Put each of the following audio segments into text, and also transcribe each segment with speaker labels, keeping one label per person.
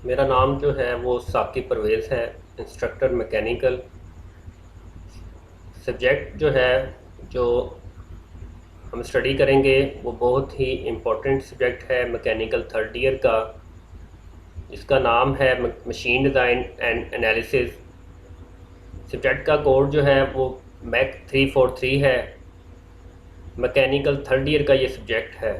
Speaker 1: मेरा नाम जो है वो साकिब परवेज़ है। Instructor mechanical. सब्जेक्ट जो है जो हम स्टडी करेंगे वो बहुत ही इम्पोर्टेंट सब्जेक्ट है मैकेनिकल थर्ड ईयर का। इसका नाम है machine design and analysis. Subject का कोड जो है वो मैक 343 है। मैकेनिकल थर्ड ईयर का ये सब्जेक्ट है।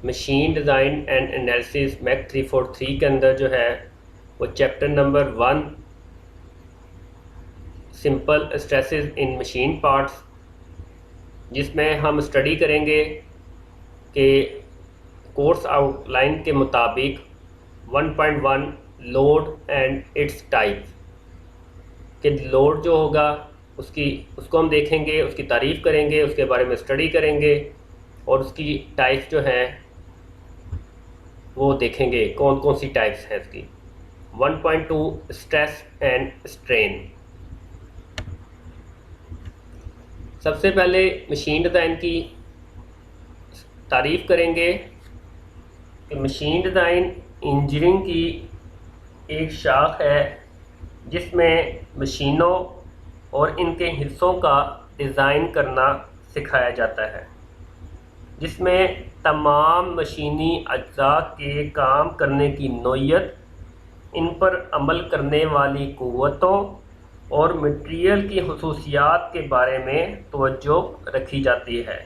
Speaker 1: मशीन डिज़ाइन एंड एनालिसिस मैक 343 के अंदर जो है वो chapter number 1 simple stresses in machine parts, जिसमें हम स्टडी करेंगे कि कोर्स आउटलाइन के मुताबिक 1.1 लोड एंड इट्स टाइप कि लोड जो होगा उसको हम देखेंगे, उसकी तारीफ़ करेंगे, उसके बारे में स्टडी करेंगे और उसकी टाइप्स जो हैं वो देखेंगे कौन कौन सी टाइप्स हैं इसकी। 1.2 स्ट्रेस एंड स्ट्रेन। सबसे पहले मशीन डिज़ाइन की तारीफ़ करेंगे कि मशीन डिज़ाइन इंजीनियरिंग की एक शाख है जिसमें मशीनों और इनके हिस्सों का डिज़ाइन करना सिखाया जाता है, जिसमें तमाम मशीनी अज्जा के काम करने की नौइयत, इन पर अमल करने वाली क़ुव्वतों और मटीरियल की खसूसियात के बारे में तवज्जो रखी जाती है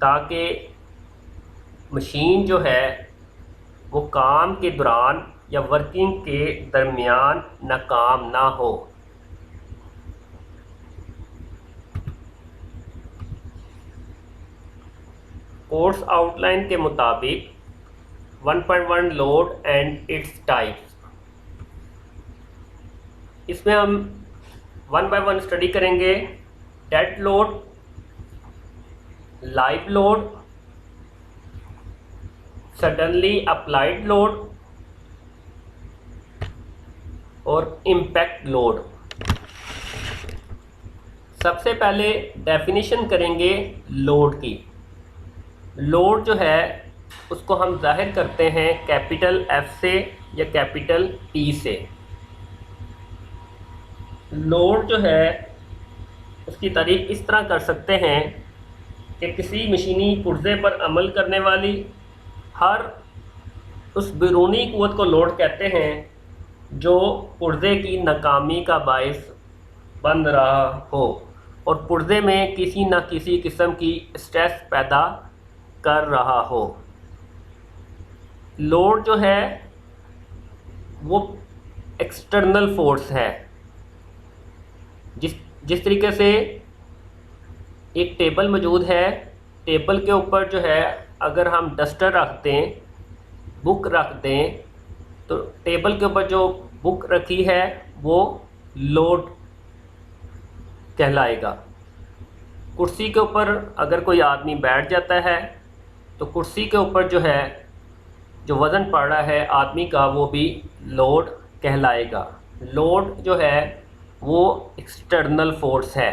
Speaker 1: ताकि मशीन जो है वो काम के दौरान या वर्किंग के दरमियान नाकाम ना हो। कोर्स आउटलाइन के मुताबिक 1.1 लोड एंड इट्स टाइप्स, इसमें हम 1 बाय 1 स्टडी करेंगे। Dead load, live load, suddenly applied load और इम्पैक्ट लोड। सबसे पहले डेफिनेशन करेंगे लोड की। लोड जो है उसको हम जाहिर करते हैं कैपिटल F से या कैपिटल P से। लोड जो है उसकी तारीफ इस तरह कर सकते हैं कि किसी मशीनी पुर्जे पर अमल करने वाली हर उस बैरूनी क़ुव्वत को लोड कहते हैं जो पुर्जे की नाकामी का बायस बन रहा हो और पुर्जे में किसी न किसी किस्म की स्ट्रेस पैदा कर रहा हो। लोड जो है वो एक्सटर्नल फोर्स है। जिस तरीके से एक टेबल मौजूद है, टेबल के ऊपर जो है अगर हम डस्टर रख दें, बुक रख दें, तो टेबल के ऊपर जो बुक रखी है वो लोड कहलाएगा। कुर्सी के ऊपर अगर कोई आदमी बैठ जाता है तो कुर्सी के ऊपर जो है जो वज़न पड़ रहा है आदमी का वो भी लोड कहलाएगा। लोड जो है वो एक्सटर्नल फोर्स है।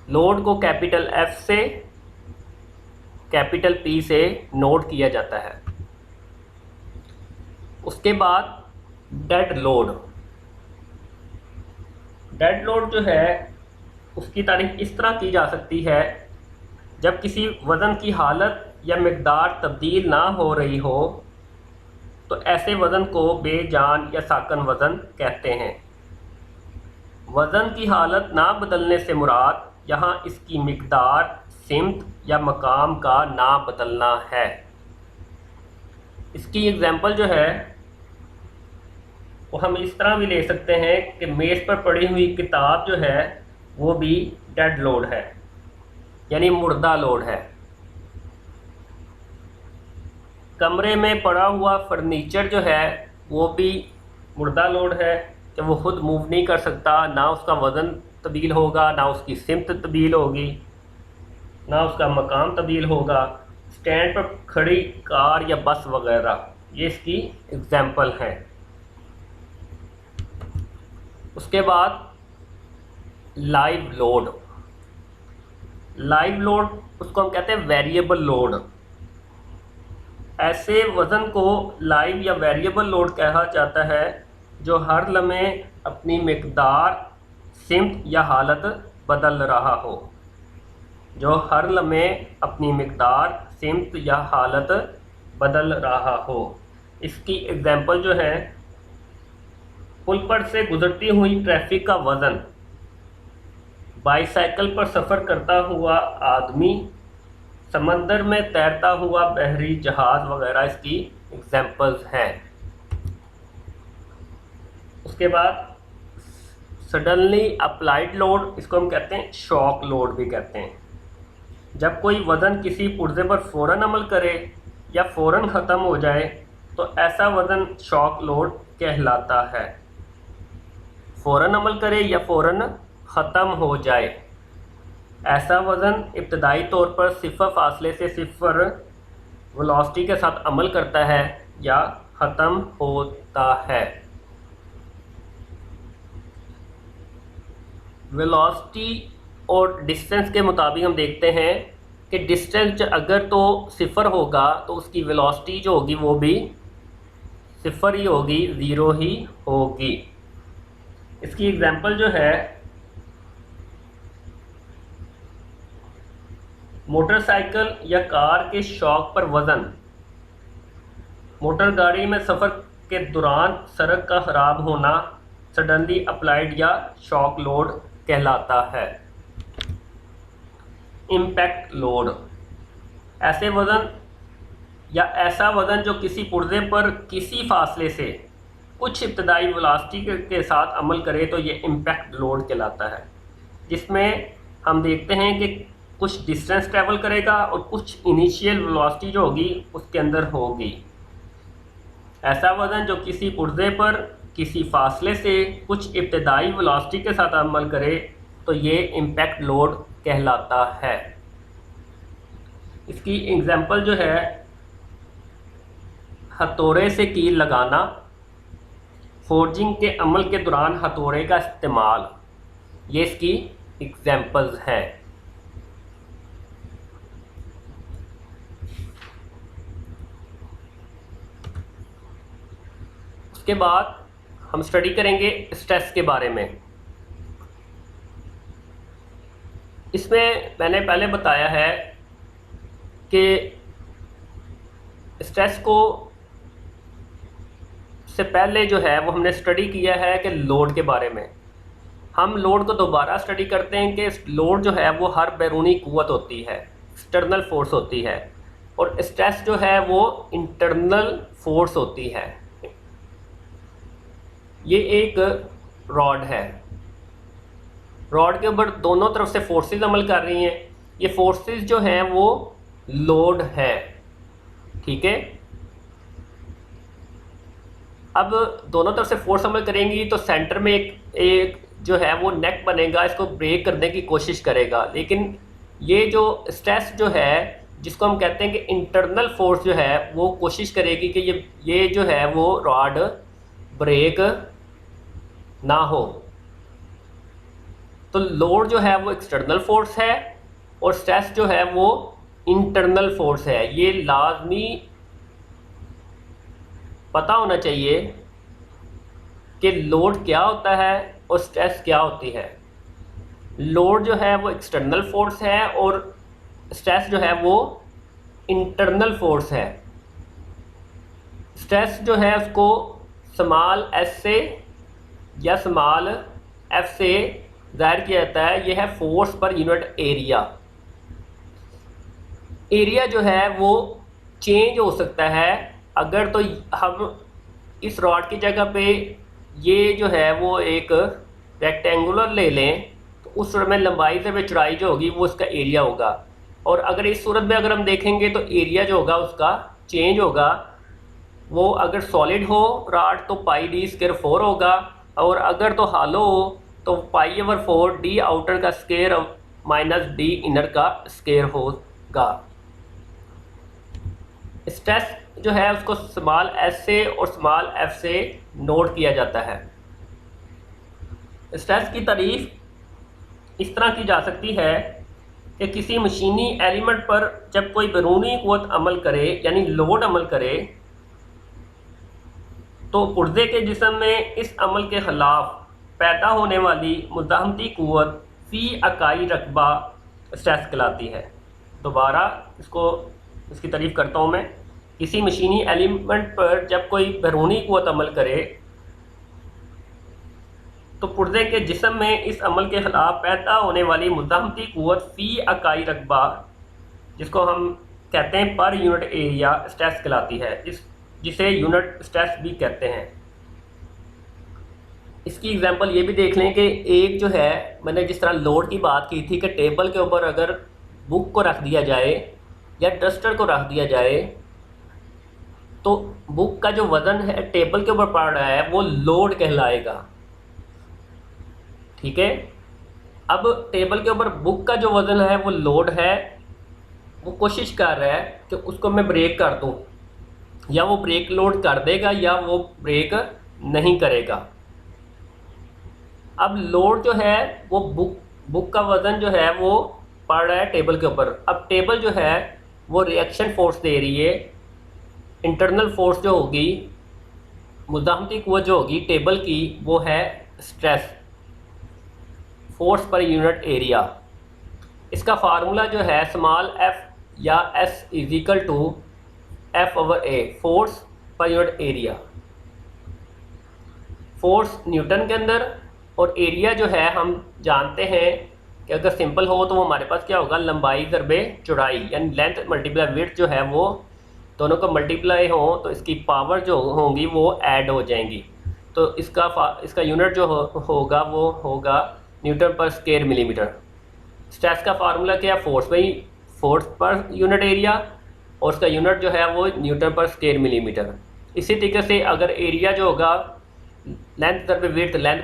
Speaker 1: लोड को कैपिटल F से कैपिटल P से नोट किया जाता है। उसके बाद डेड लोड। डेड लोड जो है उसकी तारीफ इस तरह की जा सकती है जब किसी वज़न की हालत या मिकदार तब्दील ना हो रही हो तो ऐसे वज़न को बेजान या साकन वज़न कहते हैं। वज़न की हालत ना बदलने से मुराद यहाँ इसकी मिकदार, सिमत या मकाम का ना बदलना है। इसकी एग्जांपल जो है वो हम इस तरह भी ले सकते हैं कि मेज़ पर पड़ी हुई किताब जो है वो भी डेड लोड है, यानी मुर्दा लोड है। कमरे में पड़ा हुआ फर्नीचर जो है वो भी मुर्दा लोड है कि वो ख़ुद मूव नहीं कर सकता, ना उसका वज़न तब्दील होगा, ना उसकी सिमत तब्दील होगी, ना उसका मकाम तब्दील होगा। स्टैंड पर खड़ी कार या बस वगैरह, ये इसकी एग्जांपल है। उसके बाद लाइव लोड। लाइव लोड उसको हम कहते हैं वेरिएबल लोड। ऐसे वज़न को लाइव या वेरिएबल लोड कहा जाता है जो हर लम्हे अपनी मिकदार, सिमत या हालत बदल रहा हो। जो हर लम्हे अपनी मिकदार, सिमत या हालत बदल रहा हो। इसकी एग्जांपल जो है, पुल पर से गुजरती हुई ट्रैफिक का वज़न, बाईसाइकिल पर सफ़र करता हुआ आदमी, समंदर में तैरता हुआ बहरी जहाज़ वगैरह इसकी एग्जांपल्स हैं। उसके बाद सडनली अप्लाइड लोड, इसको हम कहते हैं शॉक लोड भी कहते हैं। जब कोई वज़न किसी पुर्जे पर फ़ौरन अमल करे या फ़ौरन ख़त्म हो जाए तो ऐसा वज़न शॉक लोड कहलाता है। फ़ौरन अमल करे या फ़ौरन ख़त्म हो जाए, ऐसा वज़न इब्तदाई तौर पर सिफर फासले से सिफर वेलोसिटी के साथ अमल करता है या ख़त्म होता है। वेलोसिटी और डिस्टेंस के मुताबिक हम देखते हैं कि डिस्टेंस अगर तो सिफर होगा तो उसकी वेलोसिटी जो होगी वो भी सिफर ही होगी, ज़ीरो ही होगी। इसकी एग्जांपल जो है, मोटरसाइकिल या कार के शॉक पर वज़न, मोटर गाड़ी में सफ़र के दौरान सड़क का ख़राब होना सडनली अप्लाइड या शॉक लोड कहलाता है। इम्पैक्ट लोड, ऐसे वज़न या ऐसा वज़न जो किसी पुर्जे पर किसी फासले से कुछ इब्तदाई वेलोसिटी के साथ अमल करे तो ये इम्पैक्ट लोड कहलाता है, जिसमें हम देखते हैं कि कुछ डिस्टेंस ट्रैवल करेगा और कुछ इनिशियल वेलोसिटी जो होगी उसके अंदर होगी। ऐसा वज़न जो किसी पुर्जे पर किसी फासले से कुछ इब्तदाई वेलोसिटी के साथ अमल करे तो ये इम्पैक्ट लोड कहलाता है। इसकी एग्जांपल जो है, हथौड़े से कील लगाना, फोर्जिंग के अमल के दौरान हथौड़े का इस्तेमाल, ये इसकी एग्जांपल्स हैं। उसके बाद हम स्टडी करेंगे स्ट्रेस के बारे में। इसमें मैंने पहले बताया है कि स्ट्रेस को से पहले जो है वो हमने स्टडी किया है कि लोड के बारे में। हम लोड को दोबारा स्टडी करते हैं कि लोड जो है वो हर बैरूनी क़ुव्वत होती है, एक्सटर्नल फोर्स होती है, और स्ट्रेस जो है वो इंटरनल फोर्स होती है। ये एक रॉड है, रॉड के ऊपर दोनों तरफ से फोर्सेस अमल कर रही हैं। ये फोर्सेस जो हैं वो लोड है, ठीक है। अब दोनों तरफ से फोर्स अमल करेंगी तो सेंटर में एक जो है वो नेक बनेगा, इसको ब्रेक करने की कोशिश करेगा। लेकिन ये जो स्ट्रेस जो है जिसको हम कहते हैं कि इंटरनल फोर्स जो है वो कोशिश करेगी कि ये जो है वो रॉड ब्रेक ना हो। तो लोड जो है वो एक्सटर्नल फोर्स है और स्ट्रेस जो है वो इंटरनल फोर्स है। ये लाजमी पता होना चाहिए कि लोड क्या होता है और स्ट्रेस क्या होती है। लोड जो है वो एक्सटर्नल फोर्स है और स्ट्रेस जो है वो इंटरनल फोर्स है। स्ट्रेस जो है उसको स्मॉल एस से या स्मॉल एफ से ज़ाहिर किया जाता है। यह है force per unit area. Area जो है वो चेंज हो सकता है। अगर तो हम इस रॉड की जगह पे ये जो है वो एक रेक्टेंगुलर ले लें तो उस सूरत में लंबाई से चौड़ाई जो होगी वो उसका एरिया होगा। और अगर इस सूरत में अगर हम देखेंगे तो एरिया जो होगा उसका चेंज होगा। वो अगर सॉलिड हो रॉड तो पाई डी स्क्वायर 4 होगा, और अगर तो हालो हो तो पाई/4 डी आउटर का स्क्वायर माइनस डी इनर का स्क्वायर होगा। स्ट्रेस जो है उसको स्मॉल एस से और स्मॉल एफ से नोट किया जाता है। स्ट्रेस की तारीफ इस तरह की जा सकती है कि किसी मशीनी एलिमेंट पर जब कोई बैरूनी क़ुव्वत अमल करे यानी लोड अमल करे तो पुर्जे के जिस्म में इस अमल के ख़िलाफ़ पैदा होने वाली मुज़ाहमती क़ुव्वत फ़ी इकाई रकबा स्ट्रेस कहलाती है। दोबारा इसकी तारीफ़ करता हूँ मैं। किसी मशीनी एलिमेंट पर जब कोई बैरूनी क़ुव्वत अमल करे तो पुर्जे के जिस्म में इस अमल के ख़िलाफ़ पैदा होने वाली मुज़ाहमती क़ुव्वत फ़ी इकाई रकबा, जिसको हम कहते हैं पर यूनिट एरिया, स्ट्रेस कहलाती है, जिसे यूनिट स्ट्रेस भी कहते हैं। इसकी एग्जांपल ये भी देख लें कि एक जो है, मैंने जिस तरह लोड की बात की थी कि टेबल के ऊपर अगर बुक को रख दिया जाए या डस्टर को रख दिया जाए तो बुक का जो वज़न है टेबल के ऊपर पड़ रहा है वो लोड कहलाएगा। ठीक है। अब टेबल के ऊपर बुक का जो वज़न है वो लोड है, वो कोशिश कर रहा है कि उसको मैं ब्रेक कर दूं, या वो ब्रेक लोड कर देगा या वो ब्रेक नहीं करेगा। अब लोड जो है वो बुक का वज़न जो है वो पड़ रहा है टेबल के ऊपर। अब टेबल जो है वो रिएक्शन फोर्स दे रही है। इंटरनल फोर्स जो होगी, मुज़ाहमती क़ुव्वत जो होगी टेबल की, वो है stress, force per unit area. इसका फार्मूला जो है स्मॉल एफ या S is equal to F over A, force per unit area. Force newton के अंदर और एरिया जो है हम जानते हैं कि अगर सिंपल हो तो वो हमारे पास क्या होगा, लंबाई ज़रबे चौड़ाई, यानी लेंथ मल्टीप्लाई विड्थ जो है वो दोनों को मल्टीप्लाई हो तो इसकी पावर जो होंगी वो ऐड हो जाएंगी। तो इसका यूनिट जो होगा वो होगा Newton per square millimetre. Stress का फार्मूला क्या है, फोर्स पर यूनिट एरिया, और उसका यूनिट जो है वो न्यूटन पर स्क्वायर मिलीमीटर। इसी तरीके से अगर एरिया जो होगा लेंथ दर पे विड्थ, लेंथ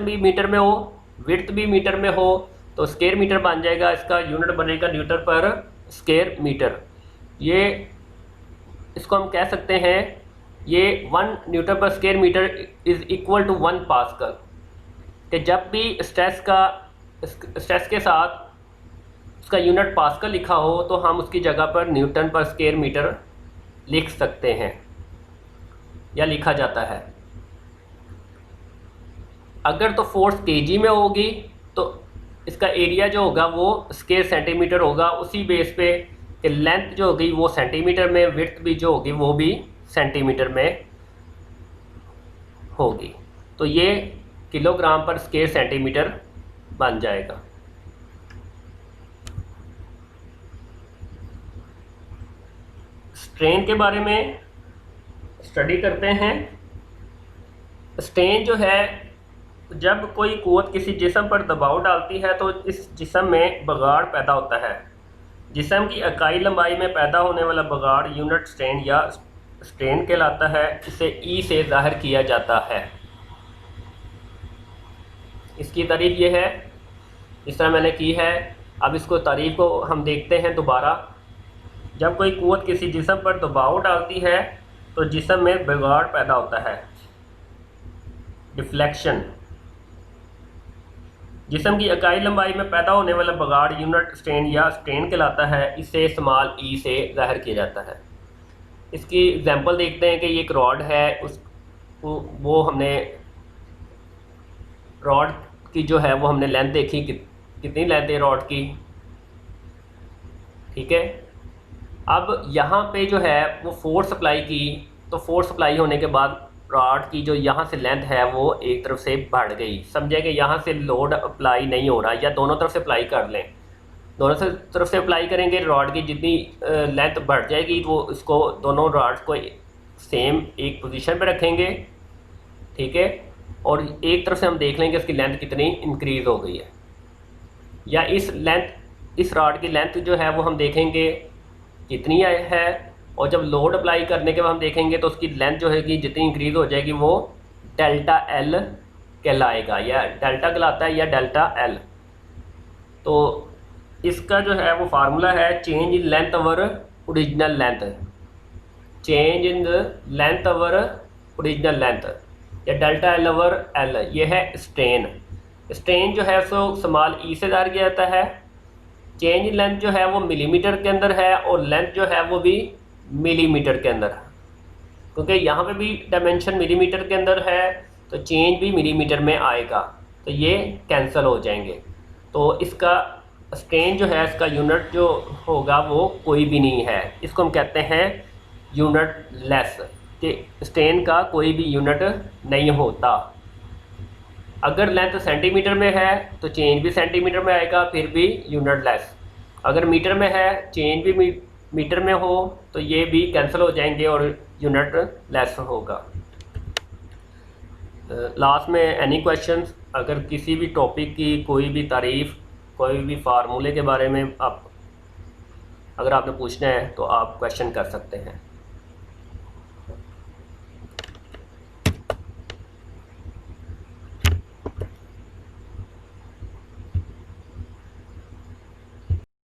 Speaker 1: भी मीटर में हो, विड्थ भी मीटर में हो तो स्क्वायर मीटर बन जाएगा, इसका यूनिट बनेगा न्यूटन पर स्क्वायर मीटर। ये इसको हम कह सकते हैं, ये 1 newton per square metre is equal to 1 pascal, कि जब भी स्ट्रेस के साथ उसका यूनिट पास्कल लिखा हो तो हम उसकी जगह पर न्यूटन पर स्क्वायर मीटर लिख सकते हैं या लिखा जाता है। अगर तो फोर्स केजी में होगी तो इसका एरिया जो होगा वो स्क्वायर सेंटीमीटर होगा, उसी बेस पे कि लेंथ जो होगी वो सेंटीमीटर में, विड्थ भी जो होगी वो भी सेंटीमीटर में होगी। तो ये किलोग्राम पर स्क्वायर सेंटीमीटर बन जाएगा। स्ट्रेन के बारे में स्टडी करते हैं। स्ट्रेन जो है, जब कोई क़ुव्वत किसी जिस्म पर दबाव डालती है तो इस जिस्म में बगाड़ पैदा होता है। जिस्म की इकाई लंबाई में पैदा होने वाला बगाड़ यूनिट स्ट्रेन या स्ट्रेन कहलाता है। इसे ई से ज़ाहिर किया जाता है। इसकी तारीफ़ ये है जिस तरह मैंने की है। अब इसको तारीफ़ को हम देखते हैं दोबारा। जब कोई क़ुव्वत किसी जिस्म पर दबाव डालती है तो जिस्म में बिगाड़ पैदा होता है, डिफ्लेक्शन। जिस्म की इकाई लंबाई में पैदा होने वाला बगाड़ यूनिट स्ट्रेन या स्ट्रेन कहलाता है। इसे स्मॉल ई से ज़ाहिर किया जाता है। इसकी एग्जांपल देखते हैं कि ये एक रॉड है, वो हमने रॉड की जो है वो हमने लेंथ देखी, कितनी लेंथ है रॉड की। ठीक है। अब यहाँ पे जो है वो फोर्स अप्लाई की, तो फोर्स अप्लाई होने के बाद रॉड की जो यहाँ से लेंथ है वो एक तरफ से बढ़ गई। समझे कि यहाँ से लोड अप्लाई नहीं हो रहा, या दोनों तरफ से अप्लाई कर लें। दोनों तरफ से अप्लाई करेंगे, रॉड की जितनी लेंथ बढ़ जाएगी वो इसको दोनों रॉड्स को सेम एक पोजीशन पे रखेंगे। ठीक है। और एक तरफ से हम देख लेंगे इसकी लेंथ कितनी इंक्रीज़ हो गई है, या इस रॉड की लेंथ जो है वो हम देखेंगे कितनी है, और जब लोड अप्लाई करने के बाद हम देखेंगे तो उसकी लेंथ जो है कि जितनी इंक्रीज़ हो जाएगी वो डेल्टा एल कहलाएगा, या डेल्टा कहलाता है, या डेल्टा एल। तो इसका जो है वो फार्मूला है change in length over original length, change in the length over original length, या डेल्टा एल ओवर एल। ये है स्ट्रेन। स्ट्रेन जो है उसको स्मॉल ई से ज़ाहिर किया जाता है। चेंज इन लेंथ जो है वो मिलीमीटर के अंदर है और लेंथ जो है वो भी मिलीमीटर के अंदर है, क्योंकि यहाँ पे भी डायमेंशन मिलीमीटर के अंदर है तो चेंज भी मिलीमीटर में आएगा, तो ये कैंसिल हो जाएंगे। तो इसका स्ट्रेन जो है इसका यूनिट जो होगा वो कोई भी नहीं है, इसको हम कहते हैं यूनिट लेस, कि स्ट्रेन का कोई भी यूनिट नहीं होता। अगर लेंथ सेंटीमीटर में है तो चेंज भी सेंटीमीटर में आएगा, फिर भी यूनिट लेस। अगर मीटर में है चेंज भी मीटर में हो तो ये भी कैंसिल हो जाएंगे और यूनिट लेस होगा। लास्ट में एनी क्वेश्चंस, अगर किसी भी टॉपिक की कोई भी तारीफ़, कोई भी फार्मूले के बारे में आप अगर आपने पूछना है तो आप क्वेश्चन कर सकते हैं।